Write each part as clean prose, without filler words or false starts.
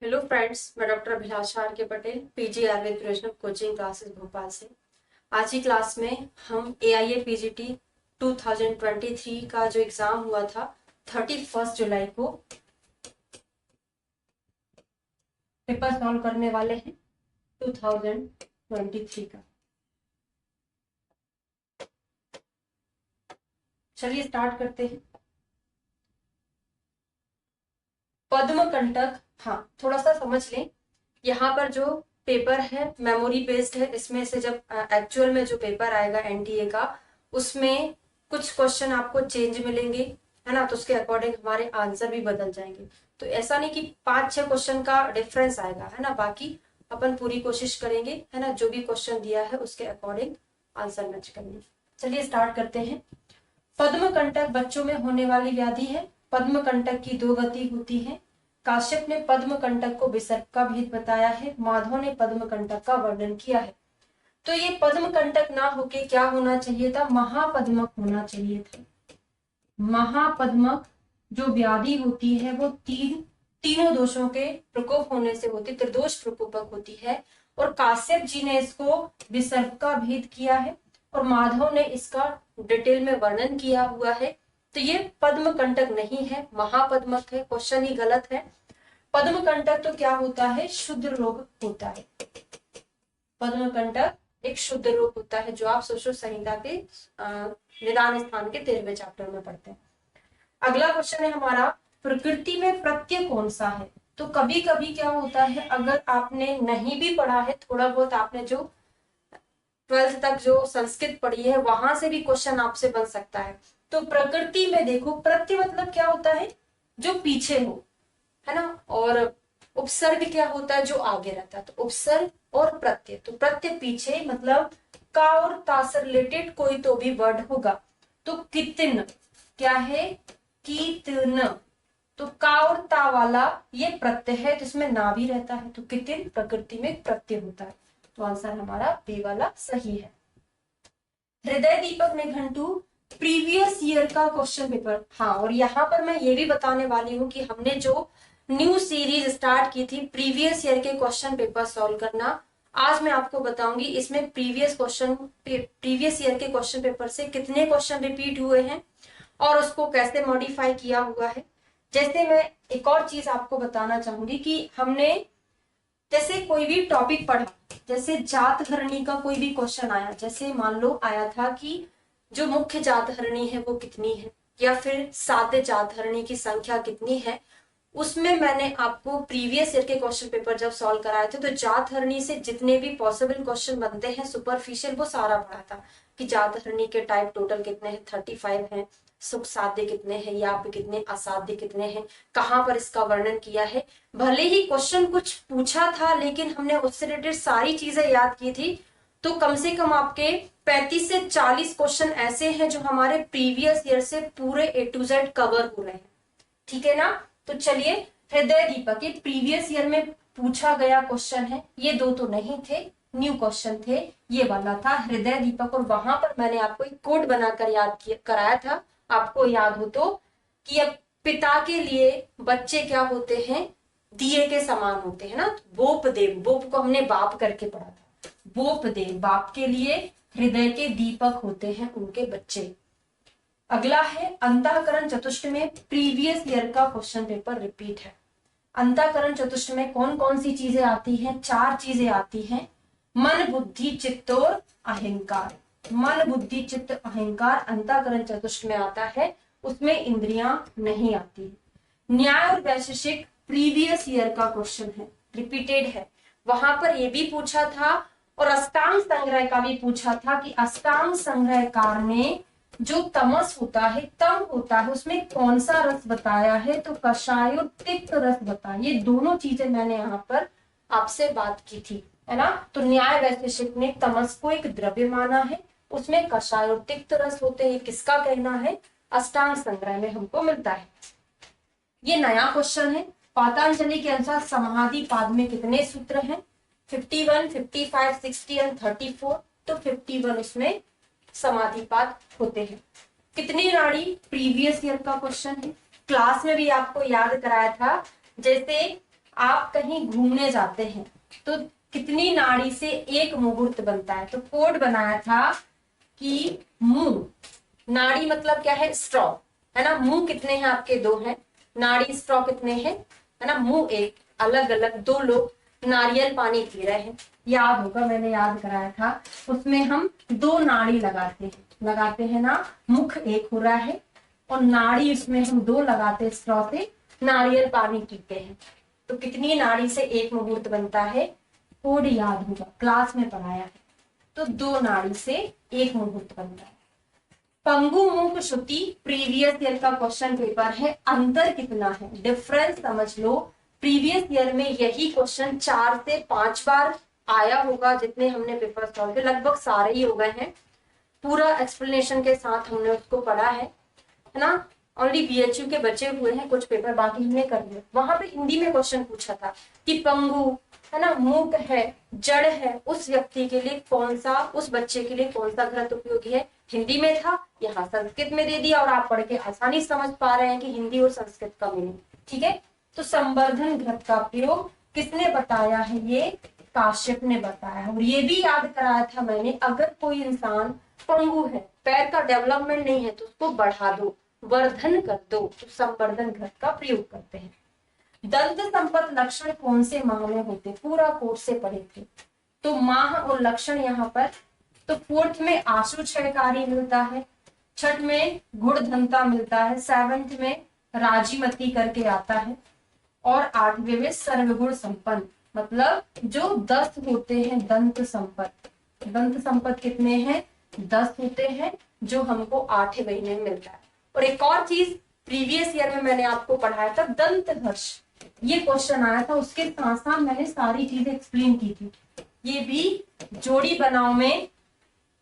Hello friends, मैं doctor Abhilasha are के Patel, PG Ayurveda professional coaching classes Bhopal से। आज की क्लास में हम AIA PGT 2023 का जो एग्जाम हुआ था 31 जुलाई को पेपर सॉल्व करने वाले हैं 2023 का। चलिए स्टार्ट करते हैं। पद्म कंटक, हाँ थोड़ा सा समझ लें। यहाँ पर जो पेपर है मेमोरी बेस्ड है। इसमें से जब एक्चुअल में जो पेपर आएगा NTA का, उसमें कुछ क्वेश्चन आपको चेंज मिलेंगे, है ना। तो उसके अकॉर्डिंग हमारे आंसर भी बदल जाएंगे। तो ऐसा नहीं कि 5-6 क्वेश्चन का डिफरेंस आएगा, है ना। बाकी अपन पूरी कोशिश करेंगे, है ना, जो भी क्वेश्चन दिया है उसके अकॉर्डिंग आंसर मैच करने। चलिए स्टार्ट करते हैं। पद्म कंटक बच्चों में होने वाली व्याधि है। पद्म कंटक की 2 गति होती है। काश्यप ने पद्म कंटक को विसर्ग का भेद बताया है। माधव ने पद्म कंटक का वर्णन किया है। तो ये पद्म कंटक ना होके क्या होना चाहिए था? महापद्मक होना चाहिए था। महापद्मक जो व्याधि होती है वो तीनों दोषों के प्रकोप होने से होती, त्रिदोष प्रकोपक होती है। और काश्यप जी ने इसको विसर्ग का भेद किया है और माधव ने इसका डिटेल में वर्णन किया हुआ है। तो ये पद्म कंटक नहीं है, महापद्मक है। क्वेश्चन ही गलत है। पद्म कंटक तो क्या होता है? शुद्ध रोग होता है। पद्म कंटक एक शुद्ध रोग होता है, जो आप सुश्रुत संहिता के निदान स्थान के 13वें चैप्टर में पढ़ते हैं। अगला क्वेश्चन है हमारा, प्रकृति में प्रत्यय कौन सा है? तो कभी कभी क्या होता है, अगर आपने नहीं भी पढ़ा है, थोड़ा बहुत आपने जो 12th तक जो संस्कृत पढ़ी है वहां से भी क्वेश्चन आपसे बन सकता है। तो प्रकृति में देखो, प्रत्यय मतलब क्या होता है? जो पीछे हो, है ना। और उपसर्ग क्या होता है? जो आगे रहता है। तो उपसर्ग और प्रत्यय, तो प्रत्यय पीछे मतलब का और ता से रिलेटेड कोई तो भी वर्ड होगा। तो कितन क्या है? कीतन। तो का और ता वाला ये प्रत्यय है, तो इसमें ना भी रहता है। तो कितिन प्रकृति में प्रत्यय होता है। तो आंसर हमारा बी वाला सही है। हृदय दीपक निघंटू प्रीवियस ईयर का क्वेश्चन पेपर। हाँ, और यहाँ पर मैं ये भी बताने वाली हूँ कि हमने जो न्यू सीरीज स्टार्ट की थी प्रीवियस ईयर के क्वेश्चन पेपर सॉल्व करना, आज मैं आपको बताऊंगी इसमें प्रीवियस ईयर के क्वेश्चन पेपर से कितने क्वेश्चन रिपीट हुए हैं और उसको कैसे मॉडिफाई किया हुआ है। जैसे मैं एक और चीज आपको बताना चाहूंगी कि हमने जैसे कोई भी टॉपिक पढ़ा, जैसे जात हरणी का कोई भी क्वेश्चन आया, जैसे मान लो आया था कि जो मुख्य जात हरणी है वो कितनी है, या फिर साध्य जात हरणी की संख्या कितनी है, उसमें मैंने आपको प्रीवियस ईयर के क्वेश्चन पेपर जब सॉल्व कराए थे तो जात हरणी से जितने भी पॉसिबल क्वेश्चन बनते हैं सुपरफिशियल, वो सारा पढ़ा था कि जात हरणी के टाइप टोटल कितने हैं, 35 हैं। सुख साध्य कितने हैं, या पे कितने, असाध्य कितने हैं, कहाँ पर इसका वर्णन किया है। भले ही क्वेश्चन कुछ पूछा था लेकिन हमने उससे रिलेटेड सारी चीजें याद की थी। तो कम से कम आपके 35 से 40 क्वेश्चन ऐसे हैं जो हमारे प्रीवियस ईयर से पूरे A to Z कवर हो रहे हैं। ठीक है ना। तो चलिए, हृदय दीपक ये प्रीवियस ईयर में पूछा गया क्वेश्चन है। ये दो तो नहीं थे, न्यू क्वेश्चन थे। ये वाला था हृदय दीपक, और वहां पर मैंने आपको एक कोड बनाकर कराया था, आपको याद हो तो, कि अब पिता के लिए बच्चे क्या होते हैं? दिए के समान होते हैं ना। बोप देव, बोप को हमने बाप करके पढ़ा था। बोप देव बाप के लिए हृदय के दीपक होते हैं उनके बच्चे। अगला है अंतःकरण चतुष्ट में प्रीवियस ईयर का क्वेश्चन पेपर रिपीट है। अंतःकरण चतुष्ट में कौन कौन सी चीजें आती हैं? 4 चीजें आती हैं। मन बुद्धि चित्त और अहंकार। मन बुद्धि चित्त अहंकार अंतःकरण चतुष्ट में आता है, उसमें इंद्रियां नहीं आती। न्याय और वैशेषिक प्रीवियस ईयर का क्वेश्चन है, रिपीटेड है। वहां पर ये भी पूछा था और अष्टांग संग्रह का भी पूछा था कि अष्टांग संग्रहकार में जो तमस होता है, तम होता है, उसमें कौन सा रस बताया है? तो कषाय और तिक्त रस बताया। ये दोनों चीजें मैंने यहाँ पर आपसे बात की थी, है ना। तो न्याय वैशेषिक ने तमस को एक द्रव्य माना है, उसमें कषाय और तिक्त रस होते हैं। किसका कहना है? अष्टांग संग्रह में हमको मिलता है। ये नया क्वेश्चन है। पातंजलि के अनुसार समाधि पाद में कितने सूत्र हैं? 51, 55, 60 और 34। तो 51 उसमें समाधि पाद होते हैं। कितनी नाड़ी प्रीवियस ईयर का क्वेश्चन है, क्लास में भी आपको याद कराया था। जैसे आप कहीं घूमने जाते हैं तो कितनी नाड़ी से एक मुहूर्त बनता है? तो कोड बनाया था कि मुंह, नाड़ी मतलब क्या है? स्ट्रॉ, है ना। मुंह कितने हैं आपके? 2 हैं। नाड़ी स्ट्रॉ कितने हैं? है ना, मुंह एक, अलग अलग 2 लोग नारियल पानी पी रहे हैं। याद होगा, मैंने याद कराया था। उसमें हम 2 नाड़ी लगाते हैं ना। मुख एक हो रहा है और नाड़ी उसमें हम 2 लगाते हैं, स्ट्रॉ से नारियल पानी पीते हैं। तो कितनी नाड़ी से एक मुहूर्त बनता है? कोड याद होगा, क्लास में पढ़ाया है। तो 2 नाड़ी से एक मुहूर्त बनता है। पंगु मुख श्रुति प्रीवियस ईयर का क्वेश्चन पेपर है। अंतर कितना है? डिफरेंस समझ लो। प्रीवियस ईयर में यही क्वेश्चन 4 से 5 बार आया होगा, जितने हमने पेपर सॉल्व किए लगभग सारे ही हो गए हैं। पूरा एक्सप्लेनेशन के साथ हमने उसको पढ़ा है ना। ओनली बीएचयू के बचे हुए हैं कुछ पेपर, बाकी हमने कर लिया। वहां पे हिंदी में क्वेश्चन पूछा था कि पंगु, है ना, मूक है, जड़ है, उस व्यक्ति के लिए कौन सा, उस बच्चे के लिए कौन सा घृत उपयोगी है? हिंदी में था, यहाँ संस्कृत में दे दिया और आप पढ़ के आसानी समझ पा रहे हैं कि हिंदी और संस्कृत का मीनिंग। ठीक है, तो संवर्धन घृत का प्रयोग किसने बताया है? ये काश्यप ने बताया। और ये भी याद कराया था मैंने, अगर कोई इंसान पंगु है, पैर का डेवलपमेंट नहीं है, तो उसको बढ़ा दो, वर्धन कर दो, तो संवर्धन घृत का प्रयोग करते हैं। दंत संपत्ति लक्षण कौन से माह में होते? पूरा कोर्स से पढ़े थे। तो माह और लक्षण यहाँ पर, तो 4th में आशु क्षयकारी मिलता है, 6th में गुणधनता मिलता है, 7th में राजीमती करके आता है और 8वें में सर्वगुण संपन्न। मतलब जो 10 होते हैं दंत संपत्ति, दंत संपत्ति कितने हैं? 10 होते हैं, जो हमको 8वें महीने में मिलता है। और एक और चीज प्रीवियस ईयर में मैंने आपको पढ़ाया था, दंत हर्ष, ये क्वेश्चन आया था, उसके साथ साथ मैंने सारी चीजें एक्सप्लेन की थी। ये भी जोड़ी बनाओ में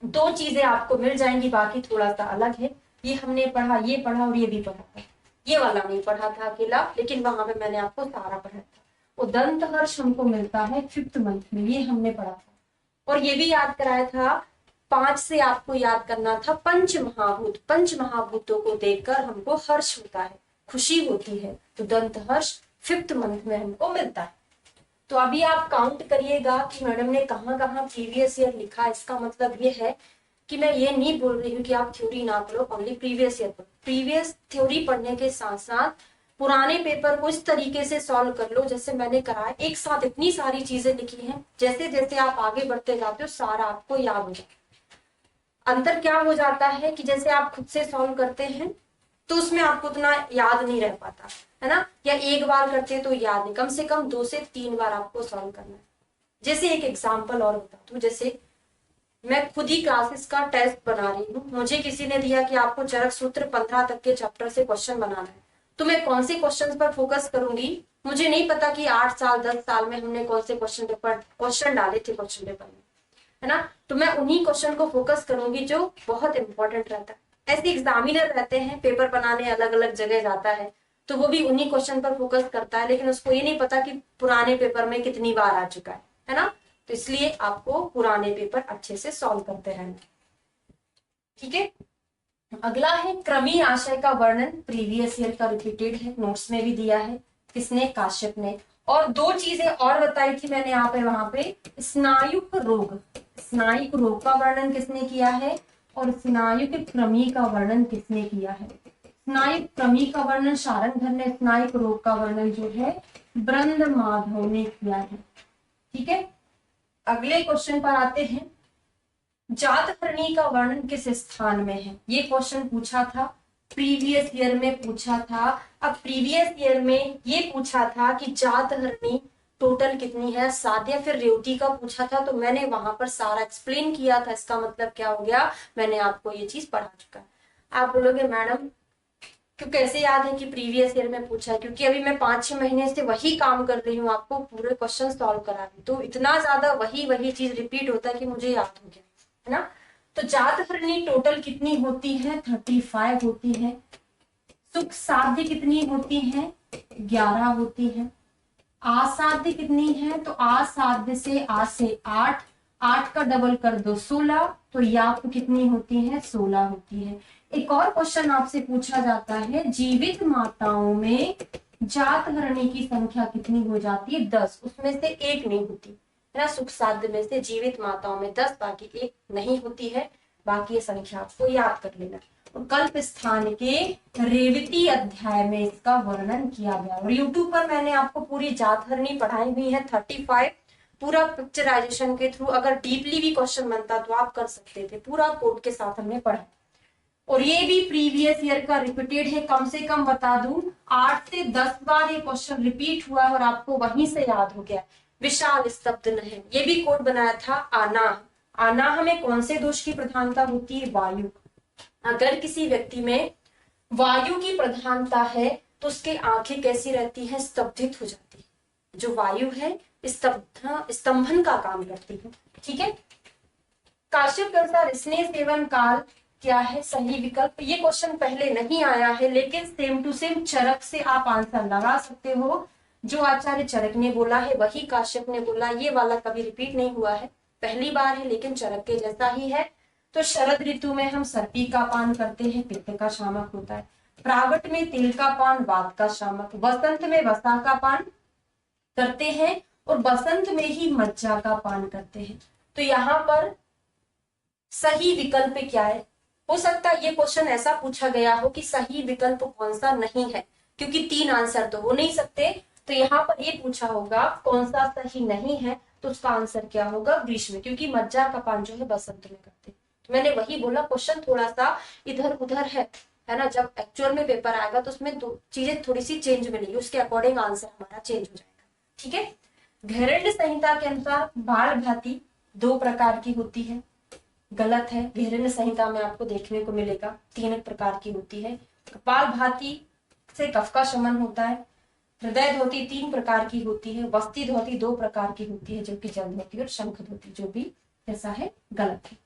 2 चीजें आपको मिल जाएंगी, बाकी थोड़ा सा अलग है। ये हमने पढ़ा, ये पढ़ा और ये भी पढ़ा था, ये वाला नहीं पढ़ा था अकेला, लेकिन वहां पे मैंने आपको सारा पढ़ा था। वो दंत हर्ष हमको मिलता है 5th मंथ में, ये हमने पढ़ा था। और ये भी याद कराया था, 5 से आपको याद करना था पंच महाभूत, पंच महाभूतों को देखकर हमको हर्ष होता है, खुशी होती है। तो दंत हर्ष 5th मंथ में हमको मिलता है। तो अभी आप काउंट करिएगा कि मैडम ने कहाँ कहाँ प्रीवियस ईयर लिखा। इसका मतलब ये है कि मैं ये नहीं बोल रही हूँ कि आप थ्योरी ना पढ़ो, ओनली प्रीवियस ईयर पढ़ो। प्रीवियस थ्योरी पढ़ने के साथ साथ पुराने पेपर को इस तरीके से सॉल्व कर लो जैसे मैंने कराया। एक साथ इतनी सारी चीजें लिखी हैं, जैसे जैसे आप आगे बढ़ते जाते हो सारा आपको याद हो जाए। अंतर क्या हो जाता है कि जैसे आप खुद से सॉल्व करते हैं तो उसमें आपको उतना याद नहीं रह पाता, है ना, या एक बार करते हैं तो याद नहीं, कम से कम 2 से 3 बार आपको सॉल्व करना है। जैसे एक एग्जांपल और बताता हूँ, जैसे मैं खुद ही क्लासेस का टेस्ट बना रही हूँ, मुझे किसी ने दिया कि आपको चरक सूत्र 15 तक के चैप्टर से क्वेश्चन बनाना है, तो मैं कौन से क्वेश्चन पर फोकस करूंगी? मुझे नहीं पता कि 8 साल 10 साल में हमने कौन से क्वेश्चन डाले थे क्वेश्चन पेपर में, है ना। तो मैं उन्हीं क्वेश्चन को फोकस करूंगी जो बहुत इंपॉर्टेंट रहता है। ऐसे एग्जामिनर रहते हैं, पेपर बनाने अलग अलग जगह जाता है, तो वो भी उन्हीं क्वेश्चन पर फोकस करता है, लेकिन उसको ये नहीं पता कि पुराने पेपर में कितनी बार आ चुका है ना। तो इसलिए आपको पुराने पेपर अच्छे से सॉल्व करते रहना। ठीक है, अगला है क्रमी आशय का वर्णन। प्रीवियस ईयर का रिपीटेड है, नोट्स में भी दिया है। किसने? काश्यप ने। और 2 चीजें और बताई थी मैंने यहाँ पे, वहां पे स्नायुक रोग, स्नायुक रोग का वर्णन किसने किया है और स्नायुक क्रमी का वर्णन किसने किया है? स्नायुक क्रमी का वर्णन शारंगधर ने, स्नायुक रोग का वर्णन जो है ब्रंद माधव ने किया है। ठीक है, अगले क्वेश्चन पर आते हैं। जातकर्णी का वर्णन किस स्थान में है? ये क्वेश्चन पूछा था, प्रीवियस ईयर में पूछा था। अब प्रीवियस ईयर में ये पूछा था कि जातकर्णी टोटल कितनी है, 7, या फिर रेवती का पूछा था, तो मैंने वहां पर सारा एक्सप्लेन किया था। इसका मतलब क्या हो गया? मैंने आपको ये चीज पढ़ा चुका है। आप बोलोगे मैडम क्यों, कैसे याद है कि प्रीवियस ईयर में पूछा है? क्योंकि अभी मैं 5-6 महीने से वही काम कर रही हूँ, आपको पूरे क्वेश्चन सॉल्व करा रही हूँ, तो इतना ज्यादा वही चीज रिपीट होता है कि मुझे याद हो गया, है ना। तो जातकर्णी टोटल कितनी होती है? 35 होती है। सुख साध्य कितनी होती है? 11 होती है। आसाध्य कितनी है? तो आसाध्य से आ से 8, 8 का डबल कर दो 16, तो याप कितनी होती है? 16 होती है। एक और क्वेश्चन आपसे पूछा जाता है, जीवित माताओं में जातहरणी की संख्या कितनी हो जाती है? 10। उसमें से एक नहीं होती है ना। सुख साध्य में से जीवित माताओं में 10, बाकी एक नहीं होती है। बाकी ये संख्या आपको याद कर लेना। और कल्प स्थान के रेवती अध्याय में इसका वर्णन किया गया। और यूट्यूब पर मैंने आपको पूरी जातहरणी पढ़ाई हुई है 35 पूरा पिक्चराइजेशन के थ्रू। अगर डीपली भी क्वेश्चन बनता तो आप कर सकते थे, पूरा कोड के साथ हमने पढ़ा। और ये भी प्रीवियस ईयर का रिपीटेड है, कम से कम बता दूं 8 से 10 बार ये क्वेश्चन रिपीट हुआ है और आपको वहीं से याद हो गया। विशाल स्तब्ध नहर, ये भी कोड बनाया था आनाह। आनाह में कौन से दोष की प्रधानता होती है? वायु। अगर किसी व्यक्ति में वायु की प्रधानता है तो उसकी आंखें कैसी रहती हैं? स्तब्धित हो जाती है। जो वायु है स्तंभन का काम करती है। ठीक है। काश्यप के अनुसार स्नेह सेवन काल क्या है? सही विकल्प। ये क्वेश्चन पहले नहीं आया है, लेकिन सेम टू सेम चरक से आप आंसर लगा सकते हो। जो आचार्य चरक ने बोला है वही काश्यप ने बोला। ये वाला कभी रिपीट नहीं हुआ है, पहली बार है, लेकिन चरक के जैसा ही है। तो शरद ऋतु में हम सर्पी का पान करते हैं, पित्त का शामक होता है। प्रागट में तिल का पान, वात का शामक। वसंत में वसा का पान करते हैं और बसंत में ही मज्जा का पान करते हैं। तो यहाँ पर सही विकल्प क्या है? हो सकता है ये क्वेश्चन ऐसा पूछा गया हो कि सही विकल्प कौन सा नहीं है, क्योंकि 3 आंसर तो हो नहीं सकते। तो यहाँ पर ये पूछा होगा कौन सा सही नहीं है, तो उसका आंसर क्या होगा? ग्रीष्म, क्योंकि मज्जा का पान जो है बसंत में करते हैं। तो मैंने वही बोला, क्वेश्चन थोड़ा सा इधर उधर है ना। जब एक्चुअल में पेपर आएगा तो उसमें चीजें थोड़ी सी चेंज मिलेगी, उसके अकॉर्डिंग आंसर हमारा चेंज हो जाएगा। ठीक है। घेरंड संहिता के अनुसार बाल भाती 2 प्रकार की होती है। गलत है। घेरंड संहिता में आपको देखने को मिलेगा 3 प्रकार की होती है। कपाल भाती से कफ का शमन होता है। हृदय धोती 3 प्रकार की होती है। वस्ती धोती 2 प्रकार की होती है, जो कि जल धोती और शंख धोती, जो भी ऐसा है गलत है।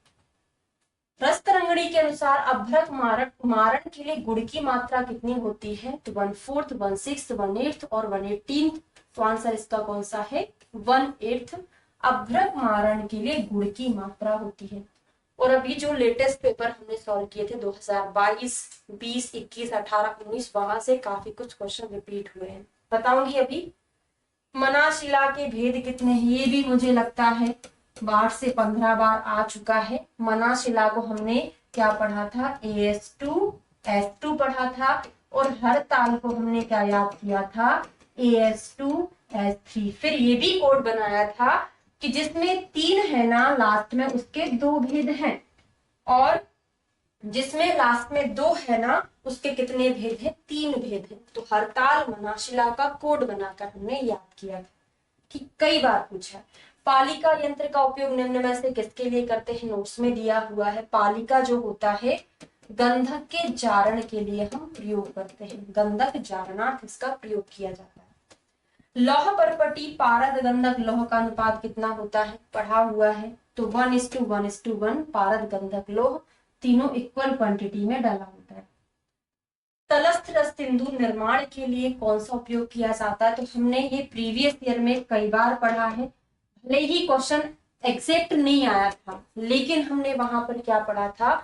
रस्तरंगणी के अनुसार अभ्रक मारण के लिए गुड़ की मात्रा कितनी होती है? तो 1/4, 1/6, 1/8 और 1/18। तो आंसर इसका कौन सा है? 1/8 अभ्रक मारण के लिए गुड़ की मात्रा होती है। और अभी जो लेटेस्ट पेपर हमने सॉल्व किए थे 2022, 20, 21, 18, 19, वहां से काफी कुछ क्वेश्चन रिपीट हुए हैं। बताऊंगी अभी। मनाशिला के भेद कितने हैं? ये भी मुझे लगता है 12 से 15 बार आ चुका है। मनाशिला को हमने क्या पढ़ा था? AS2 S2 पढ़ा था। और हर ताल को हमने क्या याद किया था? AS2 S3। फिर ये भी कोड बनाया था कि जिसमें 3 है ना लास्ट में, उसके 2 भेद हैं, और जिसमें लास्ट में 2 है ना उसके कितने भेद हैं? 3 भेद हैं। तो हरताल मनाशिला का कोड बनाकर हमने याद किया था। ठीक, कई बार पूछा। पालिका यंत्र का उपयोग निम्न में से किसके लिए करते हैं? नोट्स में दिया हुआ है। पालिका जो होता है गंधक के जारण के लिए हम प्रयोग करते हैं। गंधक जारणार्थ इसका प्रयोग किया जाता है। लौह परपटी पारद गंधक लौह का अनुपात कितना होता है? पढ़ा हुआ है। तो 1:1:1 पारद गंधक लौह, तीनों इक्वल क्वांटिटी में डाला होता है। तलस्थ रस सिंदूर निर्माण के लिए कौन सा उपयोग किया जाता है? तो हमने ये प्रीवियस ईयर में कई बार पढ़ा है। भले ही क्वेश्चन एग्जैक्ट नहीं आया था, लेकिन हमने वहां पर क्या पढ़ा था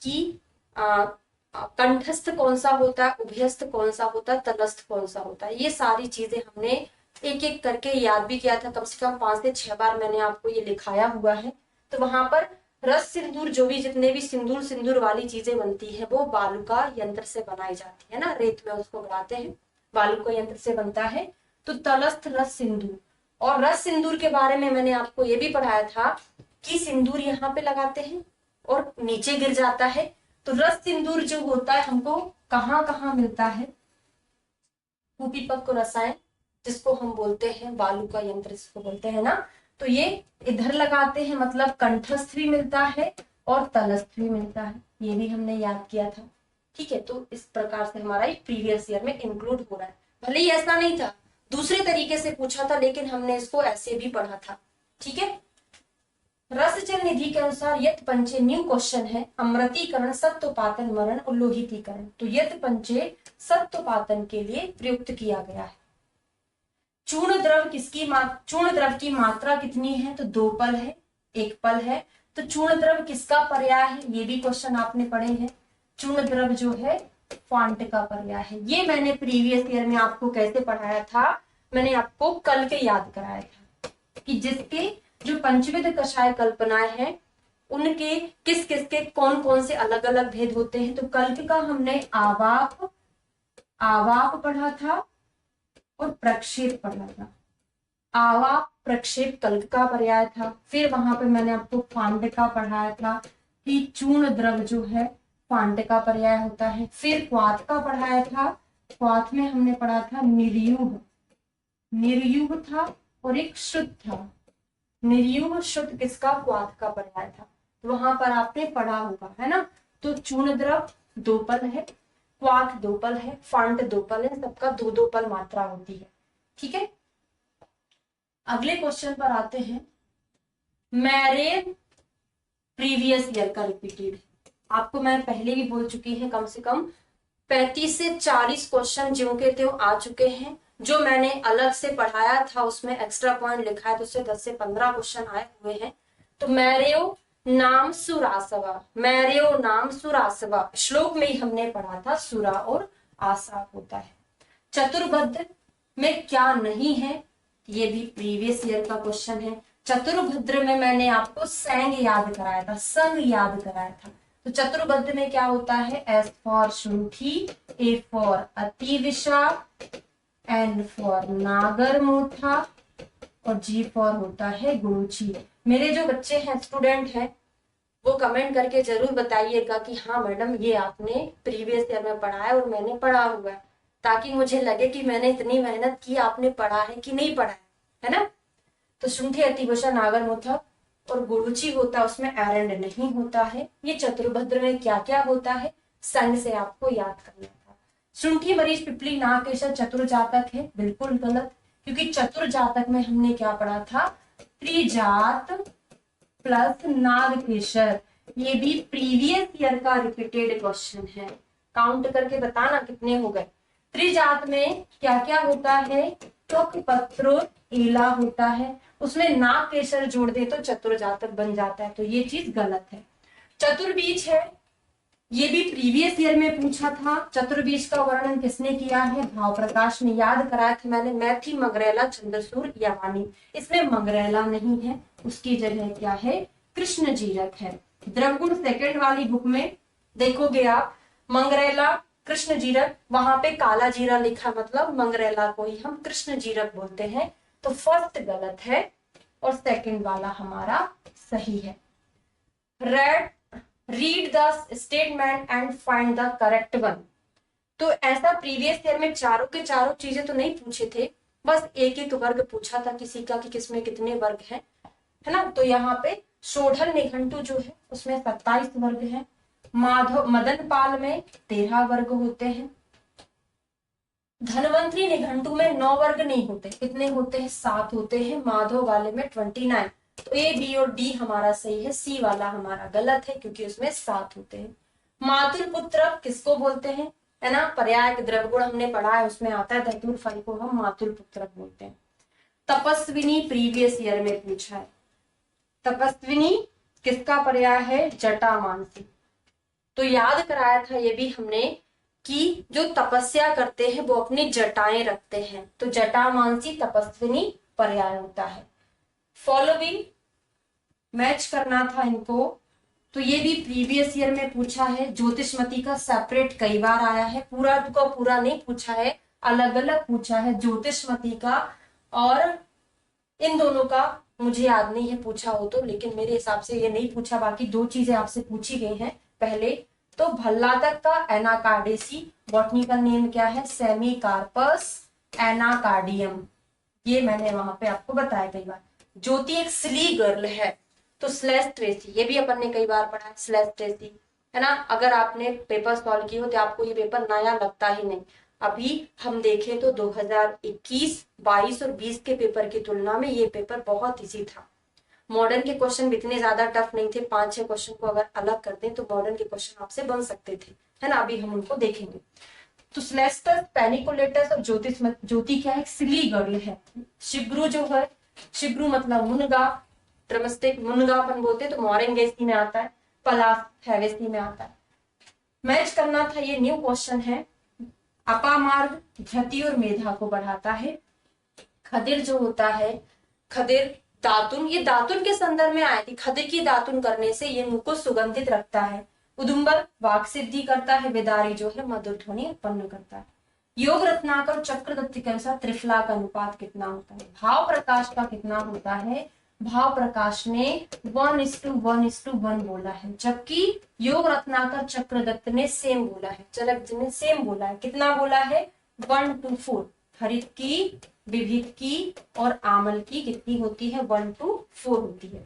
कि कंठस्थ कौन सा होता है, उभयस्थ कौन सा होता है, तलस्थ कौन सा होता है। ये सारी चीजें हमने एक एक करके याद भी किया था। कम से कम 5 से 6 बार मैंने आपको ये लिखाया हुआ है। तो वहां पर रस सिंदूर, जो भी जितने भी सिंदूर वाली चीजें बनती है वो बालू का यंत्र से बनाई जाती है ना। रेत में उसको गलाते हैं, बालू का यंत्र से बनता है। तो तलस्थ रस सिंदूर। और रस सिंदूर के बारे में मैंने आपको ये भी पढ़ाया था कि सिंदूर यहाँ पे लगाते हैं और नीचे गिर जाता है। तो रस सिंदूर जो होता है हमको कहाँ कहाँ मिलता है? कुपीपक रसायन, जिसको हम बोलते हैं बालू का यंत्र जिसको बोलते हैं ना। तो ये इधर लगाते हैं, मतलब कंठस्थ भी मिलता है और तलस्थ भी मिलता है। ये भी हमने याद किया था। ठीक है। तो इस प्रकार से हमारा एक प्रीवियस ईयर में इंक्लूड हो रहा है। भले ही ऐसा नहीं था, दूसरे तरीके से पूछा था, लेकिन हमने इसको ऐसे भी पढ़ा था। ठीक है। रसजल निधि के अनुसार यत पंचे, न्यू क्वेश्चन है, अमृतीकरण, सत्वपातन, मरण और लोहितीकरण। तो यत पंचे सत्वपातन के लिए प्रयुक्त किया गया है। चूर्ण द्रव चूर्ण द्रव की मात्रा कितनी है? तो 2 पल है, 1 पल है। तो चूर्ण द्रव किसका पर्याय है? ये भी क्वेश्चन आपने पढ़े हैं। चूर्ण द्रव जो है फॉन्ट का पर्याय है। ये मैंने प्रीवियस ईयर में आपको कैसे पढ़ाया था, मैंने आपको कल के याद कराया था कि जिसके जो पंचविध कषाय कल्पनाएं हैं उनके किस किस के कौन कौन से अलग अलग भेद होते हैं। तो कल्क का हमने आवाप आवाप पढ़ा था और प्रक्षेप पढ़ा था। आवाप प्रक्षेप कल्क का पर्याय था। फिर वहां पे मैंने आपको फांड का पढ़ाया था कि चूर्ण द्रव जो है फांड का पर्याय होता है। फिर क्वाथ का पढ़ाया था, क्वाथ में हमने पढ़ा था निर्युग, निर्युग था और एक शुद्ध था। निर्युग शुद्ध किसका, क्वाथ का पर्याय था। तो वहां पर आपने पढ़ा होगा, है ना। तो चूर्ण द्रव दो पल है, क्वाथ दो पल है, फांड दो पल है, सबका दो दो पल मात्रा होती है। ठीक है, अगले क्वेश्चन पर आते हैं। मैरेन प्रीवियस ईयर का रिपीटेड, आपको मैं पहले भी बोल चुकी है कम से कम 35 से 40 क्वेश्चन ज्यों के त्यों आ चुके हैं। जो मैंने अलग से पढ़ाया था उसमें एक्स्ट्रा पॉइंट लिखा है तो उससे 10 से 15 क्वेश्चन आए हुए हैं। तो मैरेयो नाम सुरासवा, मैरेयो नाम सुरासवा श्लोक में ही हमने पढ़ा था सुरा और आसा होता है। चतुर्भद्र में क्या नहीं है, ये भी प्रीवियस ईयर का क्वेश्चन है। चतुर्भद्र में मैंने आपको सैंग याद कराया था, संग याद कराया था। तो चतुर्भद्र में क्या होता है, एस फॉर शुंठी, ए फॉर अतिविशा, एन फॉर नागरमोथा और जी फॉर होता है गुरुची। मेरे जो बच्चे हैं, स्टूडेंट हैं, वो कमेंट करके जरूर बताइएगा कि हाँ मैडम ये आपने प्रीवियस ईयर में पढ़ा है और मैंने पढ़ा हुआ है, ताकि मुझे लगे कि मैंने इतनी मेहनत की, आपने पढ़ा है कि नहीं पढ़ा है ना। तो शुंठी, अतिघोषा, नागरमोथा और गुरुची होता है, उसमें एरंड नहीं होता है। ये चतुर्भद्र में क्या क्या होता है, संग से आपको याद करना था। शुंठी, मरीज, पिपली, नागकेशर चतुर्जातक है, बिल्कुल गलत, क्योंकि चतुर्जातक में हमने क्या पढ़ा था, त्रिजात प्लस नागकेशर। ये भी प्रीवियस ईयर का रिपीटेड क्वेश्चन है, काउंट करके बताना कितने हो गए। त्रिजात में क्या क्या होता है, त्वक, पत्र, एला होता है, उसमें नागकेशर जोड़ दे तो चतुर्जातक बन जाता है, तो ये चीज गलत है। चतुर्बीज है, ये भी प्रीवियस ईयर में पूछा था। चतुर्बीज का वर्णन किसने किया है, भाव प्रकाश ने याद कराया था मैंने, मैथी, मंगरेला, चंद्रसूर, यावानी। इसमें मंगरेला नहीं है, उसकी जगह क्या है, कृष्ण जीरक है। द्रवगुण सेकंड वाली बुक में देखोगे आप, मंगरेला, कृष्ण जीरक, वहां पे काला जीरा लिखा, मतलब मंगरेला को ही हम कृष्ण जीरक बोलते हैं। तो फर्स्ट गलत है और सेकंड वाला हमारा सही है। Read the statement and find the correct one. तो ऐसा प्रीवियस ईयर में चारों के चारों चीजें तो नहीं पूछे थे, बस एक एक वर्ग पूछा था किसी का कि किसमें कितने वर्ग हैं, है ना। तो यहाँ पे शोधन निघंटु जो है उसमें 27 वर्ग है, माधव मदन पाल में 13 वर्ग होते हैं, धनवंतरी निघंटु में 9 वर्ग नहीं होते, कितने होते हैं, 7 होते हैं, माधव वाले में 29। तो ए, बी और डी हमारा सही है, सी वाला हमारा गलत है क्योंकि उसमें 7 होते हैं। मातुल पुत्र किसको बोलते हैं, है ना, पर्याय द्रवगुण हमने पढ़ा है, उसमें आता है धतुर फल को हम मातुल पुत्र बोलते हैं। तपस्विनी प्रीवियस ईयर में पूछा है, तपस्विनी किसका पर्याय है, जटामानसी। तो याद कराया था ये भी हमने कि जो तपस्या करते हैं वो अपनी जटाएं रखते हैं, तो जटामानसी तपस्विनी पर्याय होता है। फॉलोइंग मैच करना था इनको, तो ये भी प्रीवियस ईयर में पूछा है। ज्योतिषमती का सेपरेट कई बार आया है, पूरा का पूरा नहीं पूछा है, अलग अलग पूछा है ज्योतिषमती का, और इन दोनों का मुझे याद नहीं है पूछा हो तो, लेकिन मेरे हिसाब से ये नहीं पूछा। बाकी 2 चीजें आपसे पूछी गई हैं। पहले तो भल्लातक का एनाकार्डेसी, बॉटनिकल नेम क्या है, सेमीकार्पस एनाकार्डियम, ये मैंने वहां पे आपको बताया कई बार। ज्योति एक सिली गर्ल है, तो स्लेश ट्रेसी, ये भी अपन ने कई बार पढ़ा है, स्लेश ट्रेसी, है ना। अगर आपने पेपर सॉल्व किए हो तो आपको ये पेपर नया लगता ही नहीं। अभी हम देखें तो 2021, 22 और 20 के पेपर की तुलना में ये पेपर बहुत इजी था। मॉडर्न के क्वेश्चन भी इतने ज्यादा टफ नहीं थे, 5-6 क्वेश्चन को अगर अलग कर दें तो मॉडर्न के क्वेश्चन आपसे बन सकते थे, है ना। अभी हम उनको देखेंगे। तो स्लेस्टस, पेनिकुलेटस और ज्योति क्या है, सिली गर्ल है। शिब्रू जो है, शिब्रू मतलब मुनगा, ड्रमस्टिक मुनगा अपन बोलते हैं, तो मोरेंगेसी में आता है, पलास फेवेसी में आता है। मैच करना था, ये न्यू क्वेश्चन है। अपामार्ग धृति और मेधा को बढ़ाता है। खदिर जो होता है, खदिर दातुन, ये दातुन के संदर्भ में आई थी। खदिर की दातुन करने से ये मुंह को सुगंधित रखता है। उदुम्बर वाक सिद्धि करता है। विदारी जो है मधुर ध्वनि उत्पन्न करता है। योग रत्नाकर चक्रदत्त के अनुसार त्रिफला का अनुपात कितना होता है? भाव प्रकाश का कितना होता है? भाव प्रकाश ने 1:1:1 बोला है, जबकि योग रत्नाकर चक्रदत्त ने सेम बोला है, चरक जी ने सेम बोला है। कितना बोला है? 1:4। हरित की, विभित की और आमल की कितनी होती है? 1:4 होती है।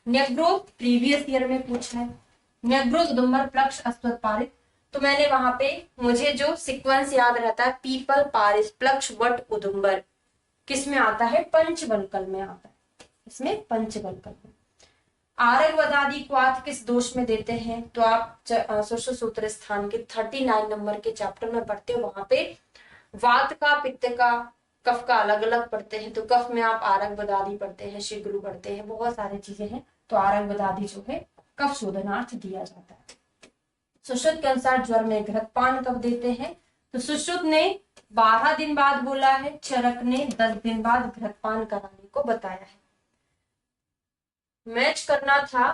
न्यग्रोध प्रीवियस ईयर में पूछा है। न्यग्रोध उदुम्बर प्लक्ष अश्वत्थ पारित, तो मैंने वहां पे मुझे जो सीक्वेंस याद रहता है, पीपल पारिस प्लक्ष वट उदुम्बर, किस में आता है? पंचवल्कल में आता है। इसमें पंचवल्कल में। आरग वदादि क्वाथ किस दोष में देते हैं? तो आप सुश्रुत सूत्र स्थान के 39 नंबर के चैप्टर में पढ़ते हो, वहां पे वात का, पित्त का, कफ का अलग अलग पढ़ते हैं। तो कफ में आप आरग बदादी पढ़ते हैं, शीघ्र पढ़ते हैं, बहुत सारी चीजें हैं। तो आरग बदादी जो है कफ शोधनार्थ दिया जाता है। सुश्रुत के अनुसार ज्वर में घृतपान कब देते हैं? तो सुश्रुत ने 12 दिन बाद बोला है, चरक ने 10 दिन बाद घृतपान कराने को बताया है। मैच करना था,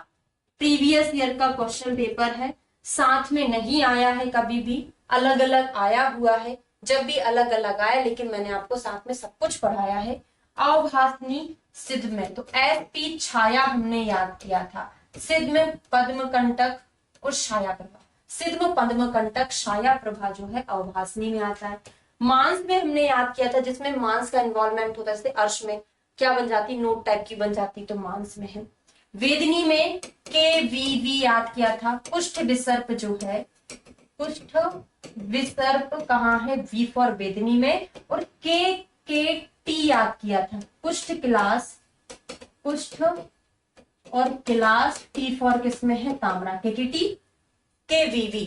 प्रीवियस ईयर का क्वेश्चन पेपर है, साथ में नहीं आया है कभी भी, अलग अलग आया हुआ है। जब भी अलग अलग आया, लेकिन मैंने आपको साथ में सब कुछ पढ़ाया है। अवभासनी सिद्ध में तो SP छाया हमने याद किया था। सिद्ध में पद्म कंटक और छाया प्रभा। सिद्ध में पद्म कंटक, छाया प्रभा जो है अवभासनी में आता है। मांस में हमने याद किया था, जिसमें मांस का इन्वॉल्वमेंट होता है, जैसे अर्श में क्या बन जाती? नोट टाइप की बन जाती, तो मांस में है। वेदनी में KVV याद किया था। कुष्ठ विसर्प जो है, कुष्ठ विसर्प कहाँ है? V फॉर वेदनी में। और KKT याद किया था। कुष्ठ क्लास, कुष्ठ और क्लास, T फॉर किसमें है? Tamra, KKT KVV।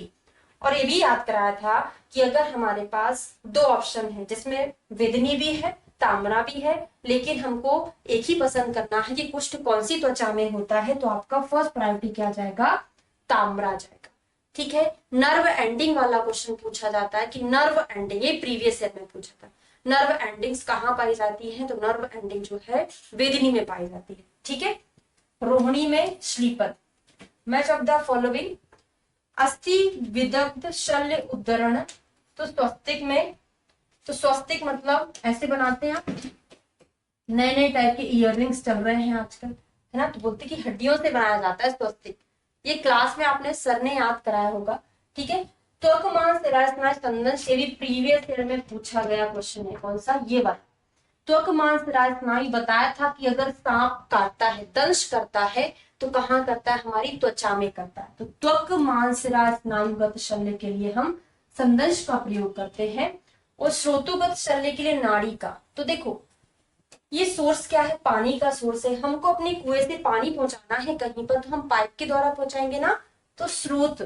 और ये भी याद कराया था कि अगर हमारे पास दो ऑप्शन है, जिसमें वेदनी भी है, ताम्रा भी है, लेकिन हमको एक ही पसंद करना है कि कुष्ठ कौन सी त्वचा में होता है, तो आपका फर्स्ट प्रायोरिटी क्या जाएगा? ताम्रा जाएगा। ठीक है। नर्व एंडिंग वाला क्वेश्चन पूछा जाता है कि नर्व एंडिंग, ये प्रीवियस ईयर में पूछा था, नर्व एंडिंग्स कहाँ पाई जाती है? तो नर्व एंडिंग जो है वेदनी में पाई जाती है। ठीक है। रोहिणी में श्लीपद। मैच ऑफ द फॉलोइंग, अस्थि विदग्ध शल्य उद्धरण, तो स्वस्तिक में, तो स्वस्तिक मतलब ऐसे बनाते हैं आप, नए नए टाइप के इयररिंग्स चल रहे हैं आजकल, है ना, तो बोलते कि हड्डियों से बनाया जाता है स्वस्तिक। ये क्लास में आपने सर ने याद कराया होगा। ठीक है। त्वक मांस स्नायु स्पंदन से भी प्रीवियस ईयर में पूछा गया क्वेश्चन है। कौन सा? ये वाला। त्वक मांस स्नायु बताया था कि अगर सांप काटता है, दंश करता है, तो कहाँ करता है? हमारी त्वचा में करता है। तो त्वक मांस स्नायुगत शल्य के लिए हम संदंश का प्रयोग करते हैं, और स्रोतोगत शल्य के लिए नाड़ी का। तो देखो, ये सोर्स क्या है? पानी का सोर्स है। हमको अपने कुएं से पानी पहुंचाना है कहीं पर, तो हम पाइप के द्वारा पहुंचाएंगे ना। तो स्रोत,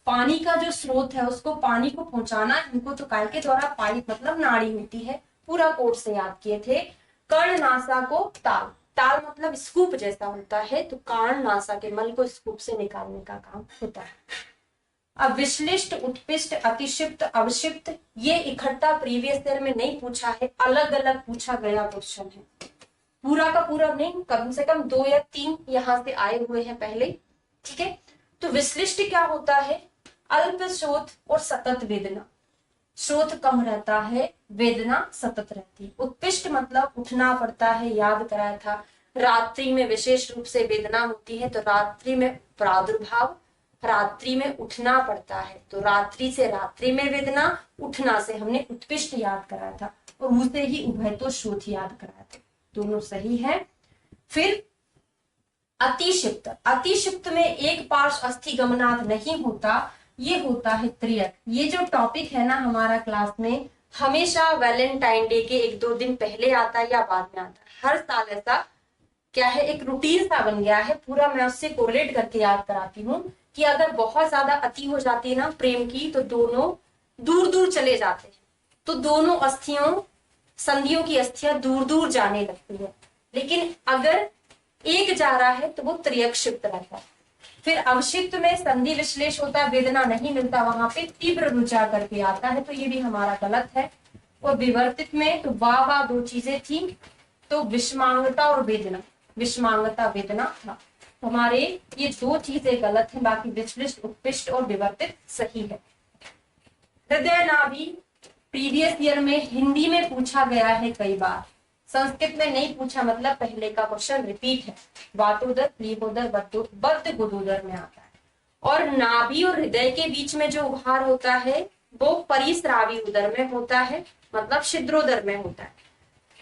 पानी का जो स्रोत है, उसको पानी को पहुंचाना है हमको, तो काय के द्वारा? पाइप मतलब नाड़ी होती है। पूरा कोर्स से याद किए थे। कर्ण नासा को ताल, ताल मतलब स्कूप जैसा होता है, तो कर्ण नासा के मल को स्कूप से निकालने का काम होता है। अब विश्लिष्ट, उत्पिष्ट, अतिक्षिप्त, अवक्षिप्त, ये इकट्ठा प्रीवियस ईयर में नहीं पूछा है, अलग अलग पूछा गया क्वेश्चन है। पूरा का पूरा नहीं, कम से कम 2 या 3 यहाँ से आए हुए हैं पहले। ठीक है। तो विश्लिष्ट क्या होता है? अल्प स्रोत और सतत वेदना। स्रोत कम रहता है, वेदना सतत रहती है। उत्पिष्ट मतलब उठना पड़ता है, याद कराया था। रात्रि में विशेष रूप से वेदना होती है, तो रात्रि में प्रादुर्भाव, रात्रि में उठना पड़ता है, तो रात्रि से रात्रि में वेदना, उठना से हमने उत्पिष्ट याद कराया था, और उसे ही उभयतो शोथ याद कराया था। दोनों सही है। फिर अतिक्षिप्त, अतिक्षिप्त में एक पार्श्व अस्थि गमनाद नहीं होता, ये होता है त्रियक। ये जो टॉपिक है ना हमारा क्लास में, हमेशा वैलेंटाइन डे के 1-2 दिन पहले आता है या बाद में आता है। हर साल ऐसा क्या है, एक रूटीन सा बन गया है पूरा। मैं उससे कोरिलेट करके याद कराती हूँ कि अगर बहुत ज्यादा अति हो जाती है ना प्रेम की, तो दोनों दूर दूर चले जाते हैं, तो दोनों अस्थियों, संधियों की अस्थियां दूर दूर जाने लगती है। लेकिन अगर एक जा रहा है तो वो त्रियक्षिप्त रहता है। फिर अवशिष्ट में संधि विश्लेष होता है, वेदना नहीं मिलता, वहां पे तीव्र रुचा करके आता है, तो ये भी हमारा गलत है। और विवर्तित में तो वाह दो चीजें थी, तो विषमांगता और वेदना, विषमांगता वेदना था। तो हमारे ये दो चीजें गलत है, बाकी विश्लिष्ट उत्कृष्ट और विवर्तित सही है। हृदय नाभि प्रीवियस ईयर में हिंदी में पूछा गया है कई बार, संस्कृत में नहीं पूछा, मतलब पहले का क्वेश्चन रिपीट है। वातोदर, क्लीबोदर, बद्ध गुदोदर में आता है। और नाभि और हृदय के बीच में जो उभार होता है वो परिस्रावी उदर में होता है, मतलब छिद्रोदर में होता है।